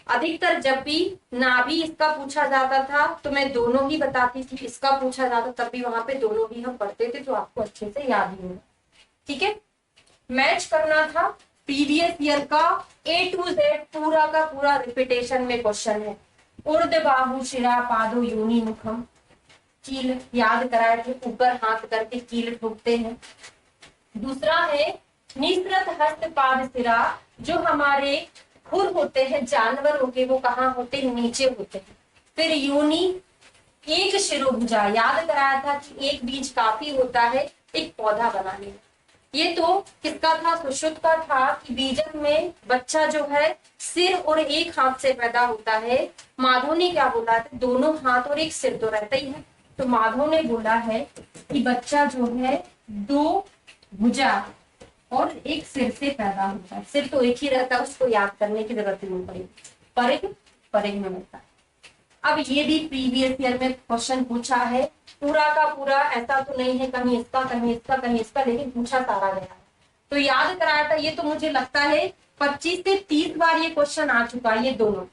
अधिकतर जब भी नाभि इसका पूछा जाता था तो मैं दोनों ही बताती थी, इसका पूछा जाता तब भी वहां पे दोनों ही हम पढ़ते थे, तो आपको अच्छे से याद ही होगा। ठीक है, मैच करना था प्रीवियस ईयर का A to Z पूरा का पूरा रिपीटेशन में क्वेश्चन है। ऊर्ध्व बाहु शिरा पादो योनि मुखम, कील याद कराए थे, ऊपर हाथ करके कील ठोकते हैं। दूसरा है निसृत हस्त पाद सिरा, जो हमारे खुर होते हैं जानवरों के, वो कहाँ होते हैं, नीचे होते हैं। फिर योनि एक शिरोभुजा, याद कराया था कि एक बीज काफी होता है एक पौधा बनाने में। ये तो किसका था, सुश्रुत का था कि बीजक में बच्चा जो है सिर और एक हाथ से पैदा होता है। माधव ने क्या बोला था, दोनों हाथ और एक सिर तो रहता ही है, तो माधव ने बोला है कि बच्चा जो है दो भुजा और एक सिर से पैदा होता है। सिर तो एक ही रहता है, उसको याद करने की जरूरत नहीं पड़ेगी, परिग परिग में मिलता है। अब ये भी प्रीवियस ईयर में क्वेश्चन पूछा है, पूरा का पूरा ऐसा तो नहीं है कहीं इसका कहीं इसका कहीं इसका, लेकिन पूछा सारा गया है, तो याद कराया था। ये तो मुझे लगता है 25 से 30 बार ये क्वेश्चन आ चुका है। ये दोनों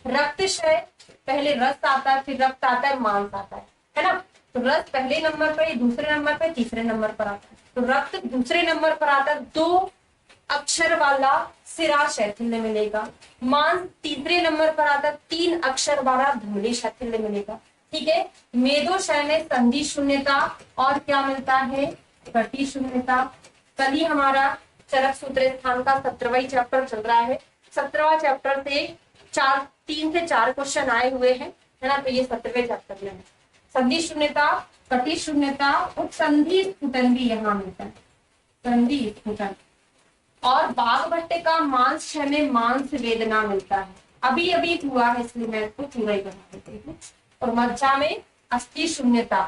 रक्त क्षय, पहले रस आता है फिर रक्त आता है, मांस आता है ना। तो रस पहले नंबर पर, दूसरे नंबर पर, तीसरे नंबर पर आता है। तो रक्त दूसरे नंबर पर आता है, 2 अक्षर वाला सिरा शैथिल्य मिलेगा। मांस तीसरे नंबर पर आता है, 3 अक्षर वाला धमनी शैथिल्य मिलेगा। ठीक है, मेदोशय में संधि शून्यता और क्या मिलता है, कटी शून्यता। कल ही हमारा चरक सूत्र स्थान का 17वां चैप्टर चल रहा है। 17वां चैप्टर से 3 से 4 क्वेश्चन आए हुए हैं, है ना, तो ये 17वें चैप्टर में है। संधि शून्यता, कटी शून्यता और संधि स्फुटन भी यहाँ मिलता है, संधि स्फुटन। और बाघ भट्टे का मांस क्षय में मांस वेदना मिलता है, अभी अभी हुआ है इसलिए मैं इसको पूरा ही बना देती हूँ। और मज्जा में अस्थि शून्यता,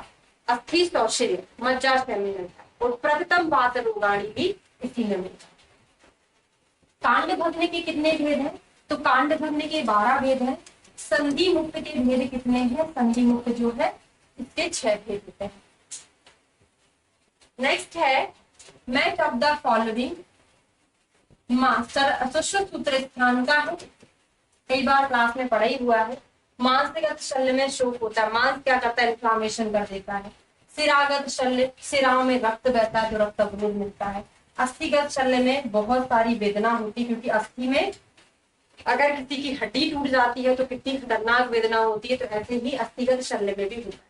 अस्थि सौशल्य मज्जा क्षय में मिलता है। और प्रथम वात रोगाणी भी इसी में मिलता है। कांड भग्न के कितने भेद हैं, तो कांड भग्न के 12 भेद हैं। संधि मुक्त के भेद कितने हैं, संधि मुक्त जो है इसके 6 भेद होते हैं। नेक्स्ट है match of the following, Sushruta सूत्र स्थान का है, कई बार क्लास में पढ़ा ही हुआ है। मांसगत शल्य में शोक होता है, मांस क्या करता है, इन्फ्लामेशन कर देता है। सिरागत शल्य, सिराओं में रक्त बहता है तो रक्त अवरोध मिलता है। अस्थिगत शल्य में बहुत सारी वेदना होती है, क्योंकि अस्थि में अगर किसी की हड्डी टूट जाती है तो कितनी खतरनाक वेदना होती है, तो ऐसे ही अस्थिगत शल्य में भी होता है।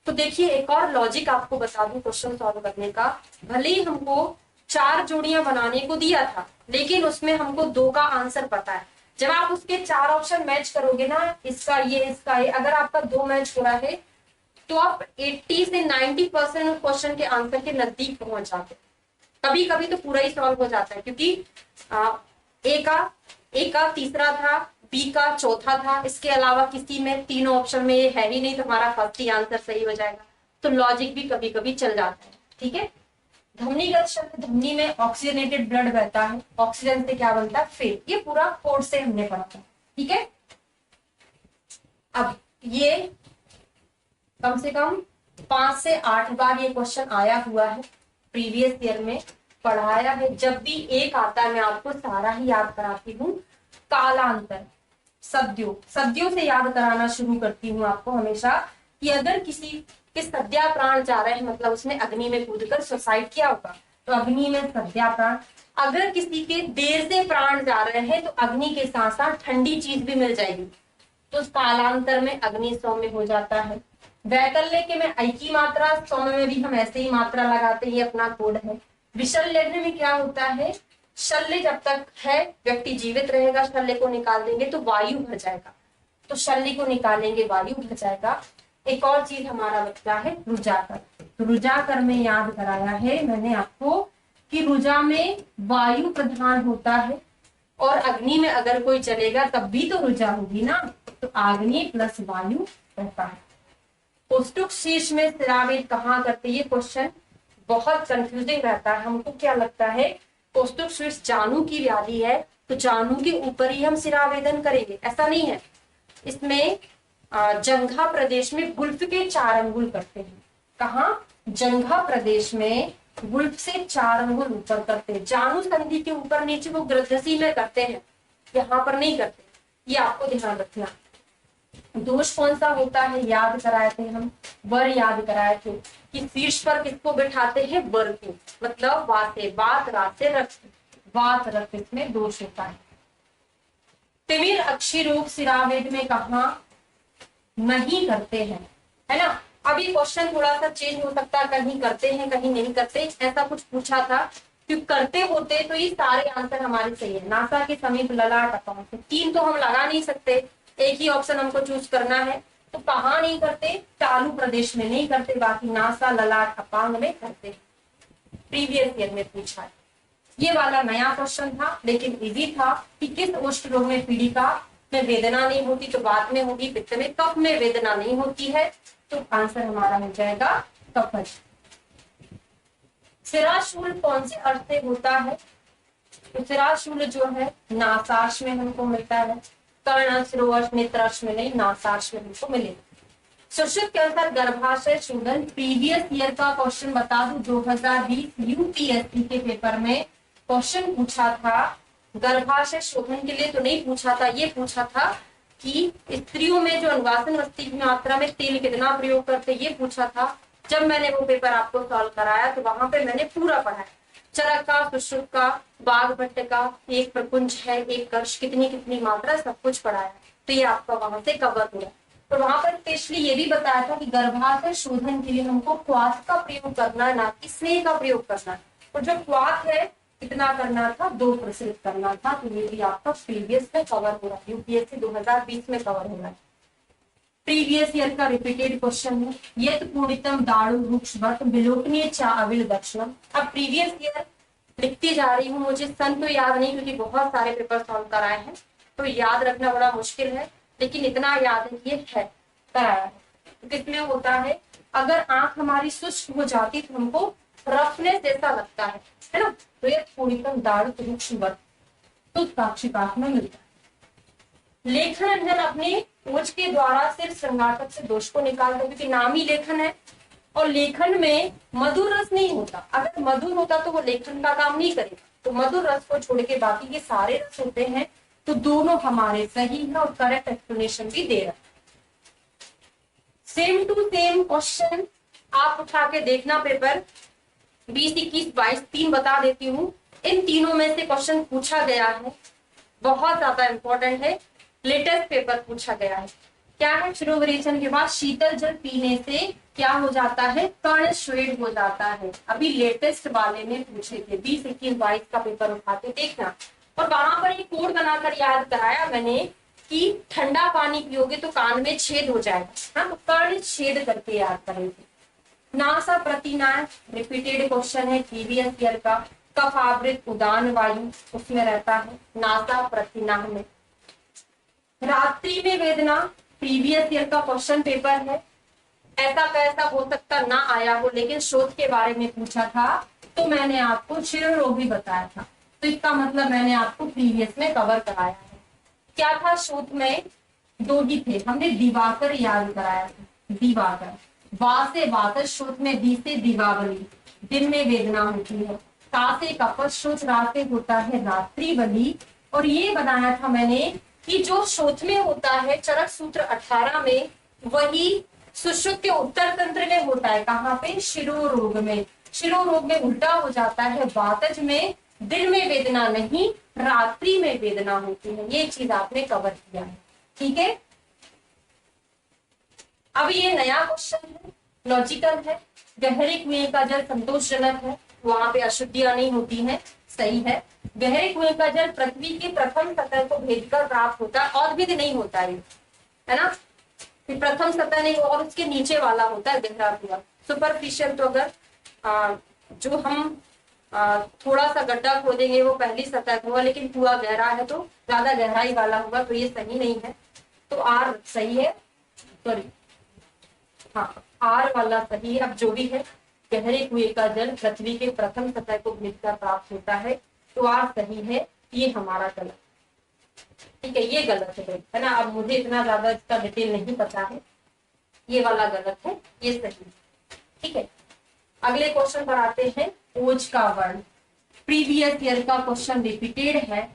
तो देखिए एक और लॉजिक आपको बता दूं क्वेश्चन सॉल्व करने का, भले ही हमको 4 जोड़ियां बनाने को दिया था, लेकिन उसमें हमको 2 का आंसर पता है। जब आप उसके 4 ऑप्शन मैच करोगे ना, इसका ये, अगर आपका 2 मैच हो रहा है तो आप 80 से 90% क्वेश्चन के आंसर के नजदीक पहुंच जाते हैं। कभी कभी तो पूरा ही सॉल्व हो जाता है, क्योंकि ए का तीसरा था, बी का चौथा था, इसके अलावा किसी में तीनों ऑप्शन में ये है ही नहीं, तो हमारा फर्स्ट ही आंसर सही हो जाएगा। तो लॉजिक भी कभी कभी चल जाता है। ठीक है, धमनीगत शल्य, धमनी में ऑक्सीजनेटेड ब्लड बहता है, ऑक्सीजन से क्या बनता है, फेल। ये पूरा कोर्स से हमने पढ़ा था। ठीक है, अब ये कम से कम 5 से 8 बार ये क्वेश्चन आया हुआ है, प्रीवियस ईयर में पढ़ाया है। जब भी एक आता है मैं आपको सारा ही याद कराती हूँ। कालांतर, सद्यों से याद कराना शुरू करती हूँ आपको हमेशा, कि अगर किसी के सद्या प्राण जा रहे हैं, मतलब उसने अग्नि में कूदकर सुसाइड किया होगा, तो अग्नि में सद्या प्राण। अगर किसी के देर से प्राण जा रहे हैं तो अग्नि के साथ साथ ठंडी चीज भी मिल जाएगी, तो कालांतर में अग्नि सौम्य हो जाता है। वैकल्य के में ऐ की मात्रा, सौम्य में भी हम ऐसे ही मात्रा लगाते हैं, अपना कोड है। विशल्य में क्या होता है, शल्य जब तक है व्यक्ति जीवित रहेगा, शल्य को निकाल देंगे तो वायु भर जाएगा, तो शल्य को निकालेंगे वायु भर जाएगा। एक और चीज हमारा बचता है रुजाकर, रुजाकर में याद कराया है मैंने आपको कि रुजा में वायु प्रधान होता है और अग्नि में अगर कोई चलेगा तब भी तो रुजा होगी ना, तो आग्नेय प्लस वायु रहता है। पौष्टुक शीर्ष में सिरावेद कहाँ करते, ये क्वेश्चन बहुत कंफ्यूजिंग रहता है। हमको क्या लगता है पौष्टुक शीर्ष जानु की व्याधि है तो जानु के ऊपर ही हम सिरावेदन करेंगे, ऐसा नहीं है। इसमें जंघा प्रदेश में गुल्फ के 4 अंगुल करते हैं। कहाँ, जंघा प्रदेश में गुल्फ से 4 अंगुल ऊपर करते हैं। जानु संधि के ऊपर नीचे वो गृद्धसी में करते हैं, यहाँ पर नहीं करते, ये आपको ध्यान रखना। दोष कौन सा होता है याद कराए थे हम, वर याद कराए थे कि शीर्ष पर किसको बैठाते हैं, वर को, मतलब वासे, वात रासे रक्त, वात रक्त इसमें दोष होता है। तिमिर अक्षी रोग सिरावेद में कहा नहीं करते हैं, है ना। अब ये क्वेश्चन थोड़ा सा चेंज हो सकता है, कहीं करते हैं कहीं नहीं करते, ऐसा कुछ पूछा था। क्योंकि करते होते तो ये सारे आंसर हमारे सही है। नासा के समीप ललाट अपांग, 3 तो हम लगा नहीं सकते, एक ही ऑप्शन हमको चूज करना है। तो कहाँ नहीं करते, तालु प्रदेश में नहीं करते, बाकी नासा ललाट अपांग में करते। प्रीवियस ईयर में पूछा है, ये वाला नया क्वेश्चन था लेकिन इजी था कि किस ओष्ठ रोग में पीड़िका में वेदना नहीं होती, तो वात में होगी, पित्त में, कफ में वेदना नहीं होती है, तो आंसर हमारा हो जाएगा कफज। सिराशूल कौन से अर्थ से होता है, तो सिराशूल जो है नासाश में हमको मिलता है, कर्ण सिरोश नेत्राश में नहीं, नासाश में हमको मिलेगा। सुश्रुत के अनुसार गर्भाशय शोधन प्रीवियस ईयर का क्वेश्चन बता दूं, 2020 यूपीएससी के पेपर में क्वेश्चन पूछा था। गर्भाशय शोधन के लिए तो नहीं पूछा था, ये पूछा था कि स्त्रियों में जो अनुवासन वस्ती की मात्रा में तेल कितना प्रयोग करते, ये पूछा था। जब मैंने वो पेपर आपको सॉल्व कराया तो वहां पे मैंने पूरा पढ़ा है, चरक का, सुश्रुत का, बाघ भट्ट का, एक प्रकुंज है, एक कर्ष, कितनी कितनी मात्रा, सब कुछ पढ़ाया। तो ये आपका वहां से कवर हुआ। तो वहां पर स्पेशली ये भी बताया था कि गर्भाशय शोधन के लिए हमको क्वाथ का प्रयोग करना है, ना कि स्नेह का प्रयोग करना है। और जो क्वाथ है कितना करना था, 2% करना था। तो ये भी आपका प्रीवियस में कवर हो रहा है, यूपीएससी 2020 में कवर हो रहा है। प्रीवियस ईयर का रिपीटेड क्वेश्चन है, यत पूर्णितम दाड़ु वृक्ष वत विलोकनीय चा अविल दक्षिणम। अब प्रीवियस ईयर लिखती जा रही हूँ, मुझे सन तो याद नहीं क्योंकि बहुत सारे पेपर सॉल्व कराए हैं, तो याद रखना बड़ा मुश्किल है, लेकिन इतना याद है ये है कराया है। तो किसमें होता है, अगर आंख हमारी शुष्क हो जाती तो हमको रफनेस जैसा लगता है ना। तो ये पूर्णितम दाड़ु वृक्ष वत तो साक्षिकार्थ में मिलता है। लेखन अध्ययन अपने खोज के द्वारा सिर्फ श्रृंगारक से दोष को निकालते, क्योंकि नाम ही लेखन है और लेखन में मधुर रस नहीं होता। अगर मधुर होता तो वो लेखन का काम नहीं करेगा, तो मधुर रस को छोड़ के बाकी के सारे रस होते हैं। तो दोनों हमारे सही है और करेक्ट एक्सप्लेनेशन भी दे रहा है। सेम टू सेम क्वेश्चन आप उठा के देखना, पेपर 20, 21, 22 3 बता देती हूँ। इन तीनों में से क्वेश्चन पूछा गया है, बहुत ज्यादा इंपॉर्टेंट है, लेटेस्ट पेपर पूछा गया है। क्या है, शिरोविरेचन के बाद शीतल जल पीने से क्या हो जाता है, कर्ण श्वेत हो जाता है। अभी लेटेस्ट वाले में पूछे थे, 20, 21, 22 का पेपर उठाते देखना। और वहां पर एक कोड बनाकर याद कराया मैंने कि ठंडा पानी पियोगे तो कान में छेद हो जाएगा, हाँ, तो कर्ण छेद करके याद करेंगे। नासा प्रतिनाय रिपीटेड क्वेश्चन है प्रीवियस ईयर का, कफ आवृत उदान वायु उसमें रहता है नासा प्रतिनाह में। रात्रि में वेदना प्रीवियस ईयर का क्वेश्चन पेपर है, ऐसा कैसा हो सकता ना आया हो, लेकिन शोध के बारे में पूछा था तो मैंने आपको शिरो रोग भी बताया था, तो इसका मतलब मैंने आपको प्रीवियस में कवर कराया है। क्या था शोध में, 2 ही थे, हमने दिवाकर याद कराया था, दिवाकर, वा से वाकर, शोध में दी से दीपावली, दिन में वेदना होती है, ता से कपस, शोध रात से होता है रात्रि बली। और ये बनाया था मैंने कि जो शोथ में होता है चरक सूत्र 18 में, वही सुश्रुत के उत्तर तंत्र में होता है, कहाँ पे, शिरो रोग में। शिरो रोग में उल्टा हो जाता है, वातज में दिन में वेदना नहीं रात्रि में वेदना होती है। ये चीज आपने कवर किया है, ठीक है। अब ये नया क्वेश्चन है, लॉजिकल है। गहरे कुएं का जल संतोषजनक है, वहां पे अशुद्धियां नहीं होती हैं, सही है। गहरे कुएं का जल पृथ्वी की प्रथम सतह को भेजकर प्राप्त होता है, और भी नहीं होता है ना। फिर प्रथम सतह नहीं और उसके नीचे वाला होता है गहरा पूरा। सुपरफिशियल तो अगर जो हम थोड़ा सा गड्ढा खोदेंगे वो पहली सतह होगा, लेकिन पूरा गहरा है तो ज्यादा गहराई वाला होगा, तो ये सही नहीं है। तो आर सही है, सॉरी हाँ आर वाला सही है। अब जो भी है, गहरे कुएं का जल पृथ्वी के प्रथम सतह को भेजकर प्राप्त होता है, तो आर सही है, ये हमारा गलत। ठीक है, ये गलत है ना। अब मुझे इतना ज्यादा इसका डिटेल नहीं पता है, ये वाला गलत है, ये सही है। ठीक है, अगले क्वेश्चन पर आते हैं। ओज का वर्ण, प्रीवियस ईयर का क्वेश्चन रिपीटेड है,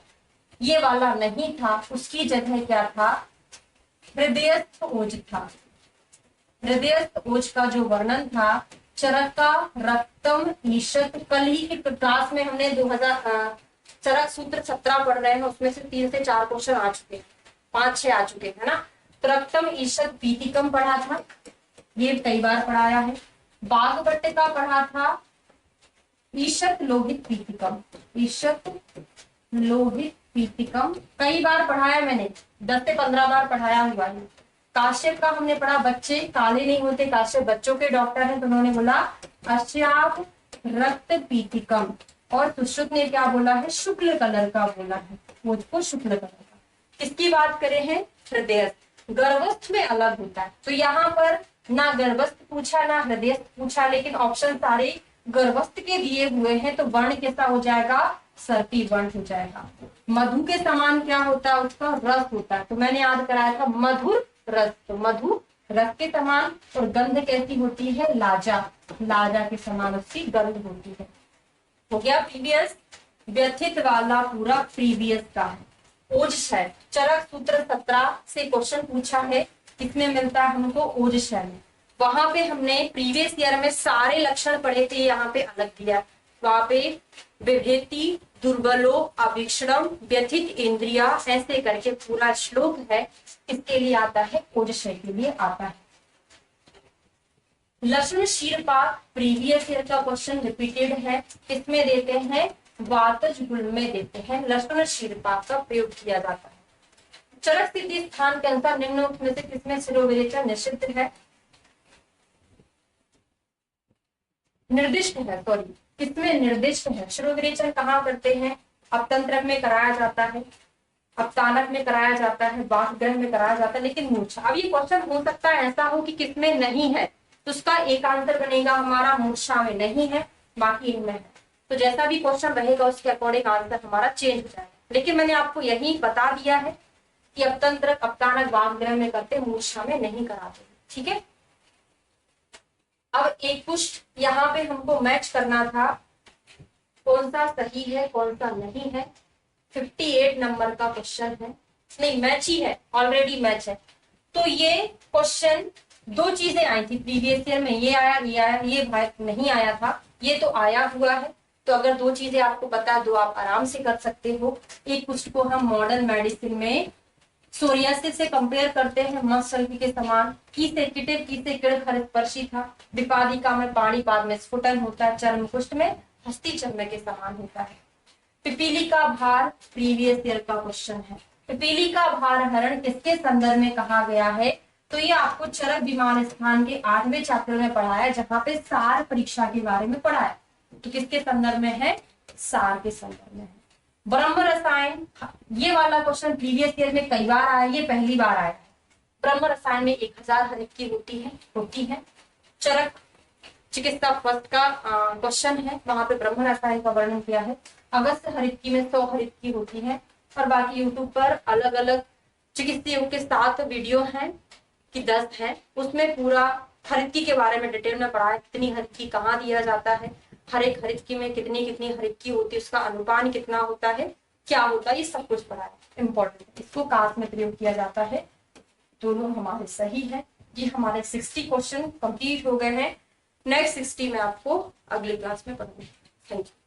ये वाला नहीं था, उसकी जगह क्या था, हृदयस्थ ओज था। हृदयस्थ ओज का जो वर्णन था, चरका रक्तम ईशत, कल ही की क्लास में हमने 2000 चरक सूत्र 17 पढ़ रहे हैं, उसमें से 3 से 4 क्वेश्चन आ चुके हैं, 5-6 आ चुके हैं ना। तो रक्तम ईशत पीतिकम पढ़ा था, ये कई बार पढ़ाया है। बाघबट्टिका पढ़ा था, ईशत लोहित पीतिकम, ईशत लोहित पीतिकम कई बार पढ़ाया मैंने, 10 से 15 बार पढ़ाया हुआ है। काश्यप का हमने पढ़ा, बच्चे काले नहीं होते, काश्यप बच्चों के डॉक्टर हैं, तो उन्होंने बोला अश्याप रक्त पीतिकम। और सुश्रुत ने क्या बोला है, शुक्ल कलर का बोला है, मुझको शुक्ल कलर का। किसकी बात करें हैं, हृदय। गर्भस्थ में अलग होता है, तो यहाँ पर ना गर्भस्थ पूछा ना हृदयस्थ पूछा, लेकिन ऑप्शन सारे गर्भस्थ के दिए हुए हैं, तो वर्ण कैसा हो जाएगा, सर्पी वर्ण हो जाएगा। मधु के समान क्या होता है, उसका रस होता है, तो मैंने याद कराया था मधुर रस, तो मधु रस के समान। और गंध कैसी होती है, लाजा, लाजा के समान उसकी गंध होती है। हो गया प्रीवियस। व्यथित वाला पूरा प्रीवियस का है। ओजशय, चरक सूत्र 17 से क्वेश्चन पूछा है, किसमें मिलता है हमको, ओजशय में। वहां पे हमने प्रीवियस ईयर में सारे लक्षण पढ़े थे, यहाँ पे अलग दिया। वहां पे विभेति, दुर्बलो, अभीक्षणम, व्यथित इंद्रिया, ऐसे करके पूरा श्लोक है, इसके लिए आता है, ओजशय के लिए आता है। लक्ष्मण शीरपाक, प्रीवियस ईयर का क्वेश्चन रिपीटेड है, इसमें देते हैं वातज गुण में देते हैं, लक्ष्मण शीरपाक का प्रयोग किया जाता है। चरक स्थिति स्थान के अनुसार निम्नोक्त में से किसमें शिरोविरेचन निषिद्ध है, निर्दिष्ट है, सॉरी किसमें निर्दिष्ट है। शिरोविरेचन कहाँ करते हैं, अपतंत्रक में कराया जाता है, अपतानक में कराया जाता है, बाह्यग्रह में कराया जाता है, लेकिन मूर्छा। अब ये क्वेश्चन हो सकता है ऐसा हो कि किसमें नहीं है, तो उसका एक आंसर बनेगा हमारा मूर्छा में नहीं है, बाकी इनमें है। तो जैसा भी क्वेश्चन रहेगा उसके अकॉर्डिंग आंसर हमारा चेंज हो जाएगा। लेकिन मैंने आपको यही बता दिया है कि अपतंत्रक अपतानक बाह्यग्रह में करते, मूर्छा में नहीं कराते। ठीक है, अब एक पुष्ट यहाँ पे हमको मैच करना था, कौन सा सही है कौन सा नहीं है। 58 नंबर का क्वेश्चन है, नहीं मैच ही है, ऑलरेडी मैच है। तो ये क्वेश्चन 2 चीजें आई थी प्रीवियस ईयर में, ये आया, ये भाई नहीं आया था, ये तो आया हुआ है। तो अगर 2 चीजें आपको पता, 2 आप आराम से कर सकते हो। एक पुष्ट को हम मॉडर्न मेडिसिन में सोरियासिस से कंपेयर करते हैं, मत्सल्पी के समान। की से किटिव, की से किड़ खरस्पर्शी था। विपादिका में पाणिपाद में स्फुटन होता है, चर्म कुष्ठ में हस्ती चर्म के समान होता है। पिपीली का भार प्रीवियस ईयर का क्वेश्चन है। पिपीली का भार हरण किसके संदर्भ में कहा गया है, तो ये आपको चरक विमान स्थान के 8वें चैप्टर में पढ़ाया, जहां पे सार परीक्षा के बारे में पढ़ाया। तो किसके संदर्भ में है, सार के संदर्भ में है। ब्रह्म रसायन, ये वाला क्वेश्चन प्रीवियस ईयर में कई बार आया, ये पहली बार आया है। ब्रह्म रसायन में 1000 हरित की होती है। चरक चिकित्सा फर्स्ट का क्वेश्चन है, वहां पे ब्रह्म रसायन का वर्णन किया है। अगस्त हरित की में 100 हरित की होती है। और बाकी यूट्यूब पर अलग अलग चिकित्सकों के 7 वीडियो हैं कि 10 है, उसमें पूरा हरितकी के बारे में डिटेल में पढ़ा है, कितनी हरितकी कहाँ दिया जाता है, हर एक हरितकी में कितनी कितनी हरितकी होती है, उसका अनुपान कितना होता है, क्या होता है, ये सब कुछ पढ़ा है, इंपॉर्टेंट। इसको कास्ट में प्रयोग किया जाता है। दोनों हमारे सही है। ये हमारे 60 क्वेश्चन कंप्लीट हो गए हैं। नेक्स्ट 60 में आपको अगली क्लास में पढ़ूंगी। Thank you.